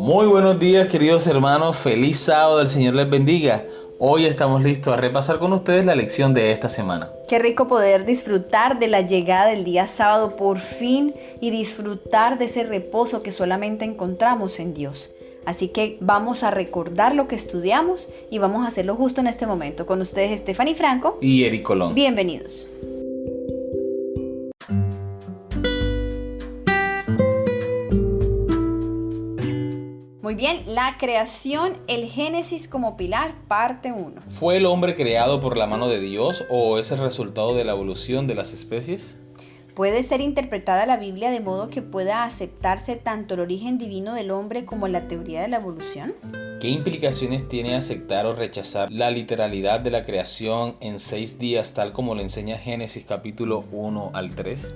Muy buenos días, queridos hermanos, feliz sábado, el Señor les bendiga. Hoy estamos listos a repasar con ustedes la lección de esta semana. Qué rico poder disfrutar de la llegada del día sábado por fin y disfrutar de ese reposo que solamente encontramos en Dios. Así que vamos a recordar lo que estudiamos y vamos a hacerlo justo en este momento. Con ustedes Stephanie Franco Y Eric Colón. Bienvenidos. Muy bien, la creación, el Génesis como pilar, parte 1. ¿Fue el hombre creado por la mano de Dios o es el resultado de la evolución de las especies? Puede ser interpretada la Biblia de modo que pueda aceptarse tanto el origen divino del hombre como la teoría de la evolución. ¿Qué implicaciones tiene aceptar o rechazar la literalidad de la creación en 6 días, tal como lo enseña Génesis capítulo 1 al 3?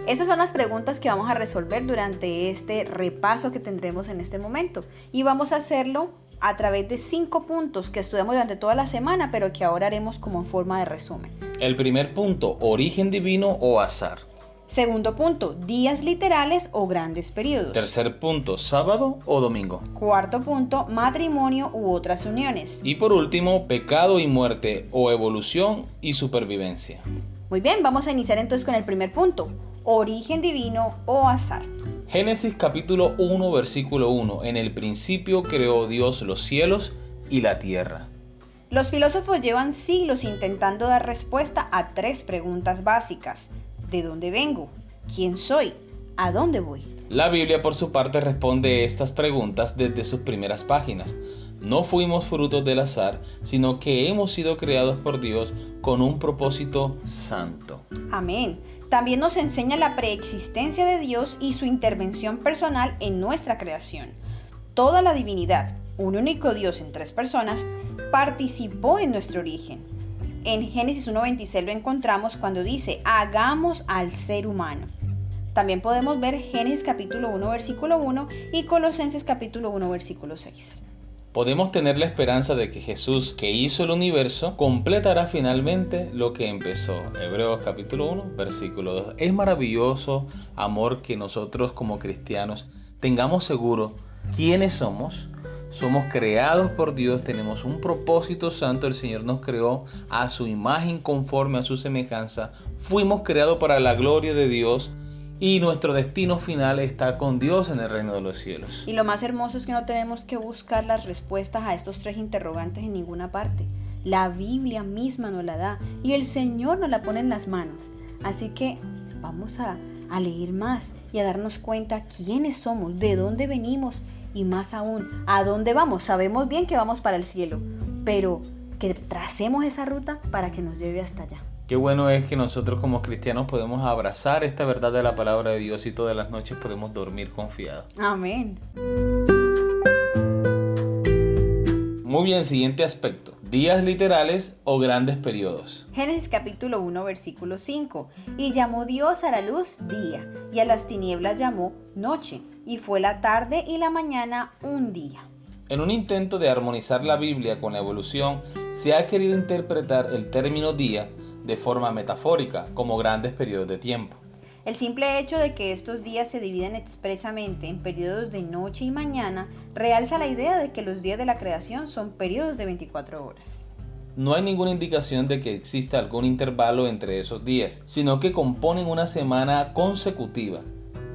Estas son las preguntas que vamos a resolver durante este repaso que tendremos en este momento. Y vamos a hacerlo a través de 5 puntos que estudiamos durante toda la semana, pero que ahora haremos como en forma de resumen. El primer punto, origen divino o azar. Segundo punto, días literales o grandes periodos. Tercer punto, sábado o domingo. Cuarto punto, matrimonio u otras uniones. Y por último, pecado y muerte o evolución y supervivencia. Muy bien, vamos a iniciar entonces con el primer punto, origen divino o azar. Génesis capítulo 1 versículo 1. En el principio creó Dios los cielos y la tierra. Los filósofos llevan siglos intentando dar respuesta a 3 preguntas básicas. ¿De dónde vengo? ¿Quién soy? ¿A dónde voy? La Biblia por su parte responde estas preguntas desde sus primeras páginas. No fuimos frutos del azar, sino que hemos sido creados por Dios con un propósito santo. Amén. También nos enseña la preexistencia de Dios y su intervención personal en nuestra creación. Toda la divinidad, un único Dios en 3 personas, participó en nuestro origen. En Génesis 1:26 lo encontramos cuando dice, hagamos al ser humano. También podemos ver Génesis capítulo 1 versículo 1 y Colosenses capítulo 1 versículo 6. Podemos tener la esperanza de que Jesús, que hizo el universo, completará finalmente lo que empezó. Hebreos capítulo 1 versículo 2. Es maravilloso, amor, que nosotros como cristianos tengamos seguro quiénes somos. Somos creados por Dios, tenemos un propósito santo, el Señor nos creó a su imagen conforme a su semejanza, fuimos creados para la gloria de Dios y nuestro destino final está con Dios en el reino de los cielos. Y lo más hermoso es que no tenemos que buscar las respuestas a estos 3 interrogantes en ninguna parte. La Biblia misma nos la da y el Señor nos la pone en las manos. Así que vamos a leer más y a darnos cuenta quiénes somos, de dónde venimos. Y más aún, ¿a dónde vamos? Sabemos bien que vamos para el cielo, pero que tracemos esa ruta para que nos lleve hasta allá. Qué bueno es que nosotros como cristianos podemos abrazar esta verdad de la palabra de Dios y todas las noches podemos dormir confiados. Amén. Muy bien, siguiente aspecto. Días literales o grandes periodos. Génesis capítulo 1 versículo 5. Y llamó Dios a la luz día, y a las tinieblas llamó noche, y fue la tarde y la mañana un día. En un intento de armonizar la Biblia con la evolución, se ha querido interpretar el término día de forma metafórica, como grandes periodos de tiempo. El simple hecho de que estos días se dividen expresamente en periodos de noche y mañana realza la idea de que los días de la creación son periodos de 24 horas. No hay ninguna indicación de que exista algún intervalo entre esos días, sino que componen una semana consecutiva,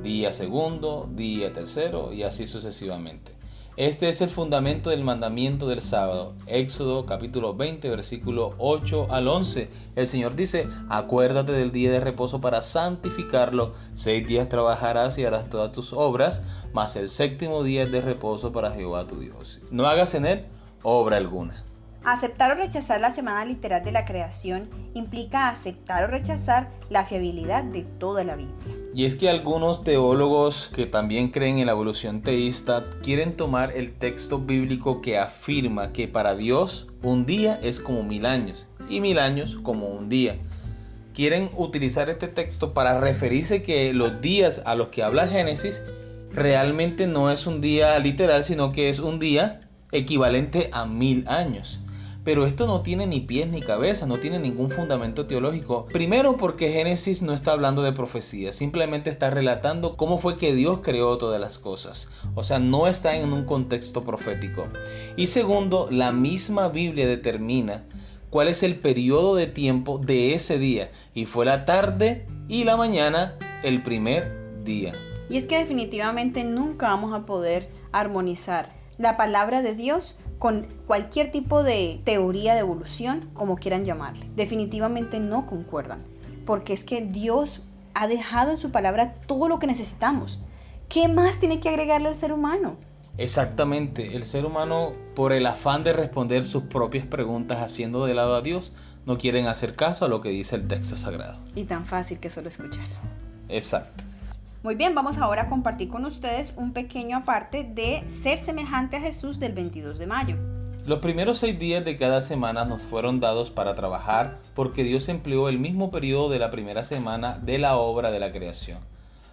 día segundo, día tercero y así sucesivamente. Este es el fundamento del mandamiento del sábado. Éxodo capítulo 20 versículo 8 al 11. El Señor dice, acuérdate del día de reposo para santificarlo. 6 días trabajarás y harás todas tus obras, mas el 7º día es de reposo para Jehová tu Dios. No hagas en él obra alguna. Aceptar o rechazar la semana literal de la creación implica aceptar o rechazar la fiabilidad de toda la Biblia. Y es que algunos teólogos que también creen en la evolución teísta quieren tomar el texto bíblico que afirma que para Dios un día es como 1000 años y 1000 años como un día. Quieren utilizar este texto para referirse que los días a los que habla Génesis realmente no es un día literal, sino que es un día equivalente a 1000 años. Pero esto no tiene ni pies ni cabeza, no tiene ningún fundamento teológico. Primero porque Génesis no está hablando de profecía, simplemente está relatando cómo fue que Dios creó todas las cosas. O sea, no está en un contexto profético. Y segundo, la misma Biblia determina cuál es el periodo de tiempo de ese día. Y fue la tarde y la mañana el primer día. Y es que definitivamente nunca vamos a poder armonizar la palabra de Dios con cualquier tipo de teoría de evolución, como quieran llamarle. Definitivamente no concuerdan, porque es que Dios ha dejado en su palabra todo lo que necesitamos. ¿Qué más tiene que agregarle al ser humano? Exactamente, el ser humano, por el afán de responder sus propias preguntas haciendo de lado a Dios, no quieren hacer caso a lo que dice el texto sagrado. Y tan fácil que solo escuchar. Exacto. Muy bien, vamos ahora a compartir con ustedes un pequeño aparte de Ser semejante a Jesús del 22 de mayo. Los primeros 6 días de cada semana nos fueron dados para trabajar porque Dios empleó el mismo periodo de la primera semana de la obra de la creación.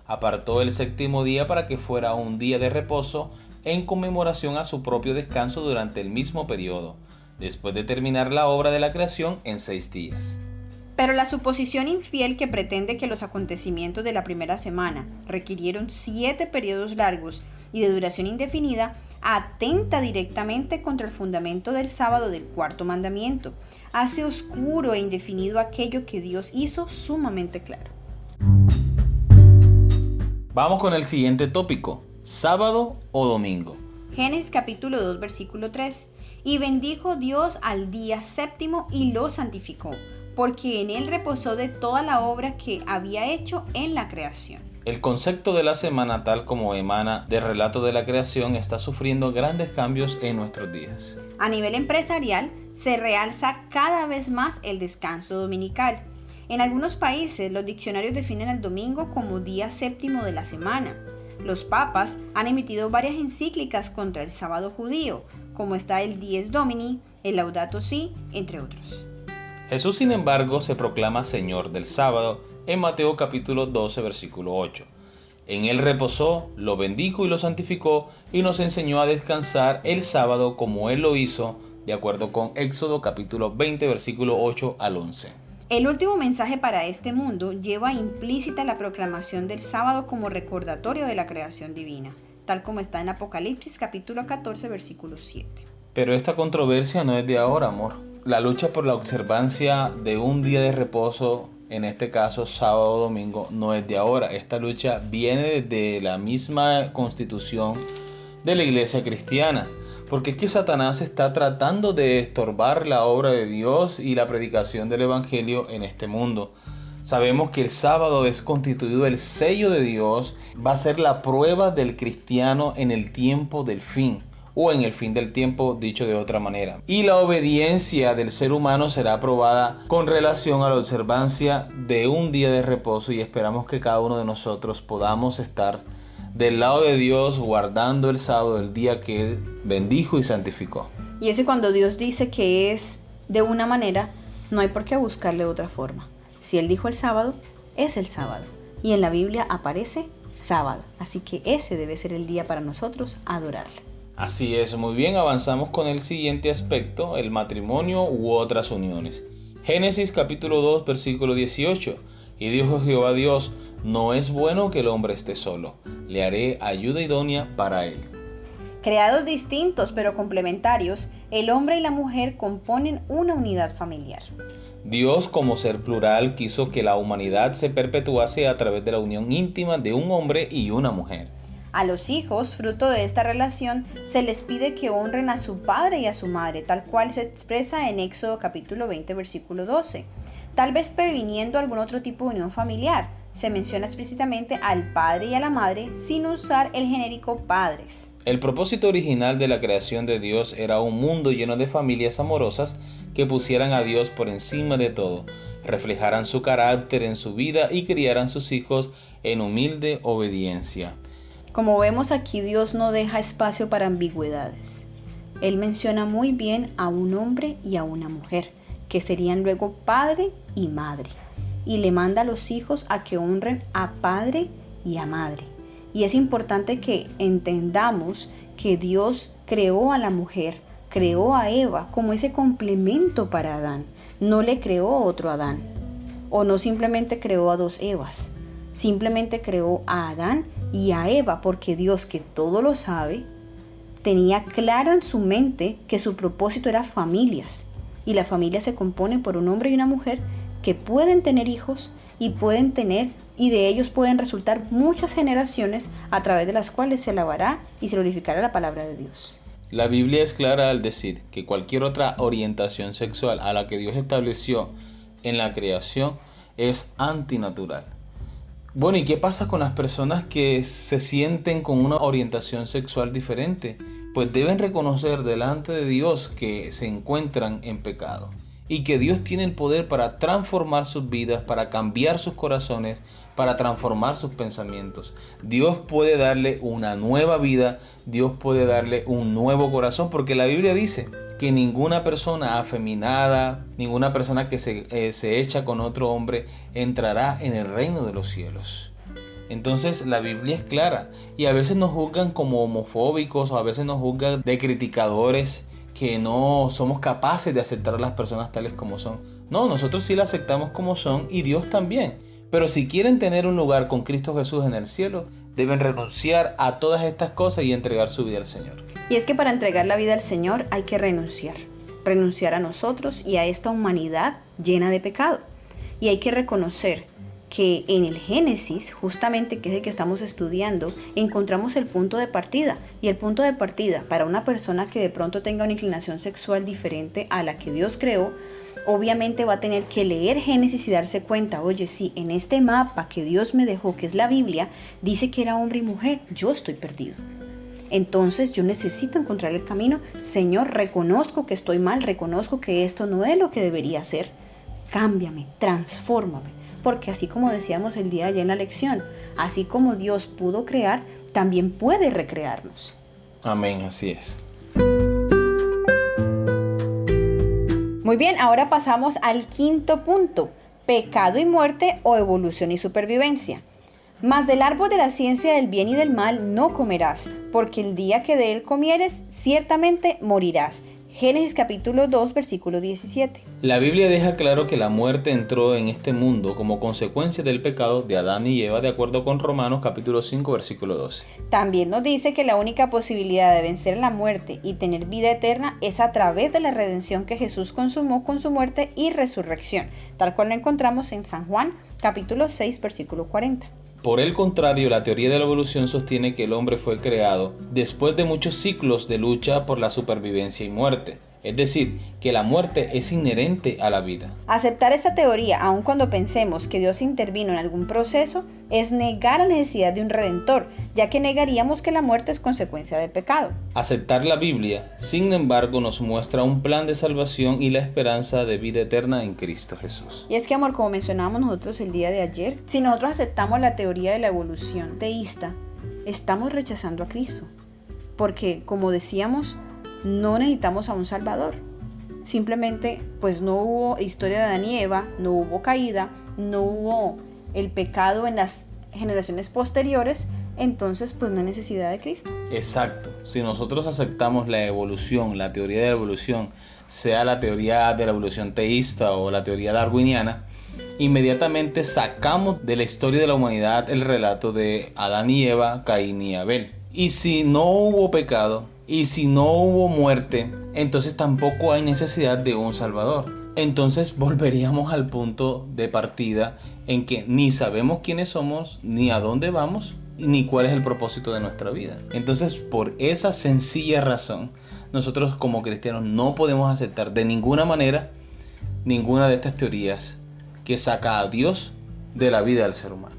Apartó el séptimo día para que fuera un día de reposo en conmemoración a su propio descanso durante el mismo periodo, después de terminar la obra de la creación en 6 días. Pero la suposición infiel que pretende que los acontecimientos de la primera semana requirieron 7 periodos largos y de duración indefinida atenta directamente contra el fundamento del sábado del cuarto mandamiento. Hace oscuro e indefinido aquello que Dios hizo sumamente claro. Vamos con el siguiente tópico, sábado o domingo. Génesis capítulo 2 versículo 3. Y bendijo Dios al día séptimo y lo santificó, porque en él reposó de toda la obra que había hecho en la creación. El concepto de la semana, tal como emana del relato de la creación, está sufriendo grandes cambios en nuestros días. A nivel empresarial, se realza cada vez más el descanso dominical. En algunos países, los diccionarios definen el domingo como día séptimo de la semana. Los papas han emitido varias encíclicas contra el sábado judío, como está el Dies Domini, el Laudato Si, entre otros. Jesús, sin embargo, se proclama Señor del sábado en Mateo capítulo 12, versículo 8. En él reposó, lo bendijo y lo santificó y nos enseñó a descansar el sábado como él lo hizo, de acuerdo con Éxodo capítulo 20, versículo 8 al 11. El último mensaje para este mundo lleva implícita la proclamación del sábado como recordatorio de la creación divina, tal como está en Apocalipsis capítulo 14, versículo 7. Pero esta controversia no es de ahora, amor. La lucha por la observancia de un día de reposo, en este caso sábado o domingo, no es de ahora. Esta lucha viene desde la misma constitución de la iglesia cristiana. Porque es que Satanás está tratando de estorbar la obra de Dios y la predicación del evangelio en este mundo. Sabemos que el sábado es constituido el sello de Dios, va a ser la prueba del cristiano en el tiempo del fin. O en el fin del tiempo, dicho de otra manera. Y la obediencia del ser humano será probada con relación a la observancia de un día de reposo, y esperamos que cada uno de nosotros podamos estar del lado de Dios guardando el sábado, el día que Él bendijo y santificó. Y ese cuando Dios dice que es de una manera, no hay por qué buscarle otra forma. Si Él dijo el sábado, es el sábado. Y en la Biblia aparece sábado. Así que ese debe ser el día para nosotros adorarle. Así es, muy bien, avanzamos con el siguiente aspecto, el matrimonio u otras uniones. Génesis capítulo 2, versículo 18. Y dijo Jehová Dios, no es bueno que el hombre esté solo, le haré ayuda idónea para él. Creados distintos pero complementarios, el hombre y la mujer componen una unidad familiar. Dios, como ser plural, quiso que la humanidad se perpetuase a través de la unión íntima de un hombre y una mujer. A los hijos, fruto de esta relación, se les pide que honren a su padre y a su madre, tal cual se expresa en Éxodo capítulo 20, versículo 12. Tal vez previniendo algún otro tipo de unión familiar, se menciona explícitamente al padre y a la madre sin usar el genérico padres. El propósito original de la creación de Dios era un mundo lleno de familias amorosas que pusieran a Dios por encima de todo, reflejaran su carácter en su vida y criaran sus hijos en humilde obediencia. Como vemos aquí, Dios no deja espacio para ambigüedades. Él menciona muy bien a un hombre y a una mujer, que serían luego padre y madre, y le manda a los hijos a que honren a padre y a madre. Y es importante que entendamos que Dios creó a la mujer creó a Eva como ese complemento para Adán. No le creó otro Adán. O no simplemente creó a dos Evas. Simplemente creó a Adán y a Eva, porque Dios, que todo lo sabe, tenía claro en su mente que su propósito era familias. Y la familia se compone por un hombre y una mujer que pueden tener hijos y de ellos pueden resultar muchas generaciones a través de las cuales se alabará y se glorificará la palabra de Dios. La Biblia es clara al decir que cualquier otra orientación sexual a la que Dios estableció en la creación es antinatural. Bueno, ¿y qué pasa con las personas que se sienten con una orientación sexual diferente? Pues deben reconocer delante de Dios que se encuentran en pecado y que Dios tiene el poder para transformar sus vidas, para cambiar sus corazones, para transformar sus pensamientos. Dios puede darle una nueva vida, Dios puede darle un nuevo corazón, porque la Biblia dice que ninguna persona afeminada, ninguna persona que se echa con otro hombre entrará en el reino de los cielos. Entonces la Biblia es clara y a veces nos juzgan como homofóbicos o a veces nos juzgan de criticadores que no somos capaces de aceptar a las personas tales como son. No, nosotros sí las aceptamos como son y Dios también. Pero si quieren tener un lugar con Cristo Jesús en el cielo, deben renunciar a todas estas cosas y entregar su vida al Señor. Y es que para entregar la vida al Señor hay que renunciar a nosotros y a esta humanidad llena de pecado. Y hay que reconocer que en el Génesis, justamente que es el que estamos estudiando, encontramos el punto de partida. Y el punto de partida para una persona que de pronto tenga una inclinación sexual diferente a la que Dios creó, obviamente va a tener que leer Génesis y darse cuenta, oye, sí, en este mapa que Dios me dejó, que es la Biblia, dice que era hombre y mujer, yo estoy perdido. Entonces yo necesito encontrar el camino. Señor, reconozco que estoy mal, reconozco que esto no es lo que debería ser. Cámbiame, transfórmame. Porque así como decíamos el día de ayer en la lección, así como Dios pudo crear, también puede recrearnos. Amén, así es. Muy bien, ahora pasamos al quinto punto, pecado y muerte o evolución y supervivencia. Mas del árbol de la ciencia del bien y del mal no comerás, porque el día que de él comieres, ciertamente morirás. Génesis capítulo 2, versículo 17. La Biblia deja claro que la muerte entró en este mundo como consecuencia del pecado de Adán y Eva, de acuerdo con Romanos capítulo 5, versículo 12. También nos dice que la única posibilidad de vencer la muerte y tener vida eterna es a través de la redención que Jesús consumó con su muerte y resurrección, tal cual lo encontramos en San Juan capítulo 6, versículo 40. Por el contrario, la teoría de la evolución sostiene que el hombre fue creado después de muchos ciclos de lucha por la supervivencia y muerte. Es decir, que la muerte es inherente a la vida. Aceptar esta teoría, aun cuando pensemos que Dios intervino en algún proceso, es negar la necesidad de un redentor, ya que negaríamos que la muerte es consecuencia del pecado. Aceptar la Biblia, sin embargo, nos muestra un plan de salvación y la esperanza de vida eterna en Cristo Jesús. Y es que, amor, como mencionábamos nosotros el día de ayer, si nosotros aceptamos la teoría de la evolución teísta, estamos rechazando a Cristo. Porque, como decíamos, no necesitamos a un Salvador. Simplemente, pues no hubo historia de Adán y Eva, no hubo caída, no hubo el pecado en las generaciones posteriores, entonces pues no hay necesidad de Cristo. Exacto. Si nosotros aceptamos la evolución, la teoría de la evolución, sea la teoría de la evolución teísta o la teoría darwiniana, inmediatamente sacamos de la historia de la humanidad el relato de Adán y Eva, Caín y Abel. Y si no hubo pecado, y si no hubo muerte, entonces tampoco hay necesidad de un Salvador. Entonces volveríamos al punto de partida en que ni sabemos quiénes somos, ni a dónde vamos, ni cuál es el propósito de nuestra vida. Entonces, por esa sencilla razón, nosotros como cristianos no podemos aceptar de ninguna manera ninguna de estas teorías que saca a Dios de la vida del ser humano.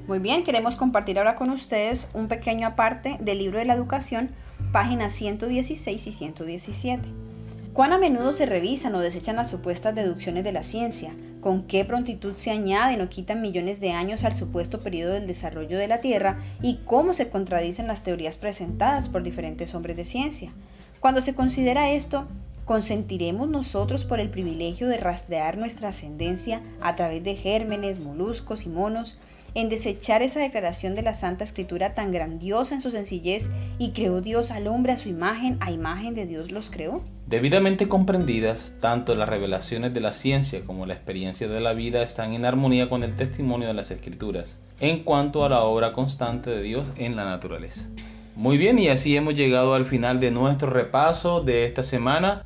Muy bien, queremos compartir ahora con ustedes un pequeño aparte del libro de la educación, páginas 116 y 117. ¿Cuán a menudo se revisan o desechan las supuestas deducciones de la ciencia? ¿Con qué prontitud se añaden o quitan millones de años al supuesto periodo del desarrollo de la Tierra? ¿Y cómo se contradicen las teorías presentadas por diferentes hombres de ciencia? Cuando se considera esto, ¿consentiremos nosotros por el privilegio de rastrear nuestra ascendencia a través de gérmenes, moluscos y monos, en desechar esa declaración de la Santa Escritura tan grandiosa en su sencillez y creó Dios al hombre a su imagen, a imagen de Dios los creó? Debidamente comprendidas, tanto las revelaciones de la ciencia como la experiencia de la vida están en armonía con el testimonio de las Escrituras en cuanto a la obra constante de Dios en la naturaleza. Muy bien, y así hemos llegado al final de nuestro repaso de esta semana,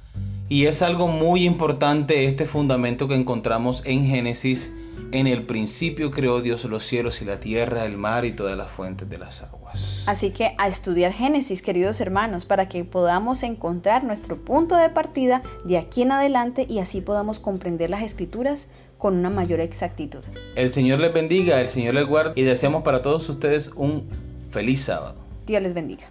y es algo muy importante este fundamento que encontramos en Génesis. En el principio creó Dios los cielos y la tierra, el mar y todas las fuentes de las aguas. Así que a estudiar Génesis, queridos hermanos, para que podamos encontrar nuestro punto de partida de aquí en adelante y así podamos comprender las Escrituras con una mayor exactitud. El Señor les bendiga, el Señor les guarde y deseamos para todos ustedes un feliz sábado. Dios les bendiga.